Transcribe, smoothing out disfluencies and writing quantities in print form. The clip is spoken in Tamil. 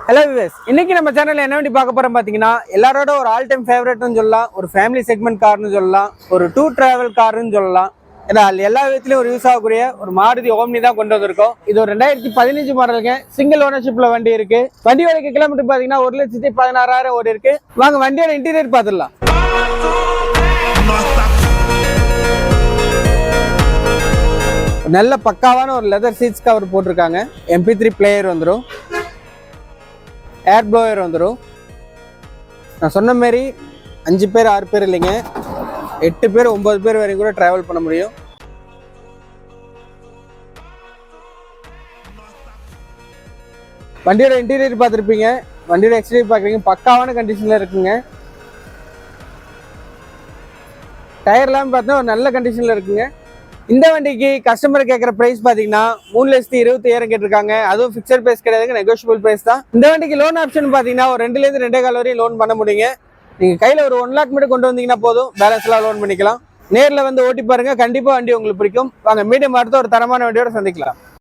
ஹலோ வியூவர்ஸ், இன்னைக்கு நம்ம சேனல்ல என்ன வண்டி பார்க்க போறோம் பாத்தீங்கன்னா, எல்லாரோட ஒரு ஆல் டைம் ஃபேவரட்னு சொல்லலாம், ஒரு ஃபேமிலி செக்மெண்ட் கார்னு சொல்லலாம், ஒரு டூ டிராவல் கார்னு சொல்லலாம். ஏன்னா எல்லா விதத்திலயும் ஒரு யூஸ் ஆகக்கூடிய ஒரு மாருதி ஓம்னி தான் கொண்டு வந்திருக்கோம். இது ஒரு 2015 மாடலுங்க. சிங்கிள் ஓனர்ஷிப்ல வண்டி இருக்கு. வண்டியோட கிலோமீட்டர் பாத்தீங்கன்னா 1,16,000 ஓடி இருக்கு. வாங்க வண்டியோட இன்டீரியர் பார்த்துடலாம். நல்ல பக்காவான ஒரு லெதர் சீட்ஸ் கவர் போட்டிருக்காங்க. MP3 பிளேயர் வந்துடும், ஏர் ப்ளோயர் வந்துடும். நான் சொன்ன மாதிரி 5 பேர் 6 பேர் இல்லைங்க, 8 பேர் 9 பேர் வரைக்கும் கூட ட்ராவல் பண்ண முடியும். வண்டியோட இன்டீரியர் பார்த்துருப்பீங்க, வண்டியோட எக்ஸ்டீரியர் பார்க்குறீங்க, பக்காவான கண்டிஷனில் இருக்குங்க. டயர்லாம் பார்த்தா ஒரு நல்ல கண்டிஷனில் இருக்குங்க. இந்த வண்டிக்கு கஸ்டமர் கேட்குற பிரைஸ் பார்த்தீங்கன்னா 3,20,000 கேட்டிருக்காங்க. அதுவும் ஃபிக்ஸட் பிரைஸ் கிடையாதுங்க, நெகோஷியபிள் பிரைஸ் தான். இந்த வண்டிக்கு லோன் ஆப்ஷன் பார்த்தீங்கன்னா ஒரு 2,000 2,15 வரையும் லோன் பண்ண முடியுங்க. நீங்கள் கையில் ஒரு 1 lakh மட்டும் கொண்டு வந்தீங்கன்னா போதும், பேலன்ஸ்லாம் லோன் பண்ணிக்கலாம். நேரில் வந்து ஓட்டி பாருங்க, கண்டிப்பாக வண்டி உங்களுக்கு பிடிக்கும். வாங்க மீடியம் அடுத்த ஒரு தரமான வண்டியோட சந்திக்கலாம்.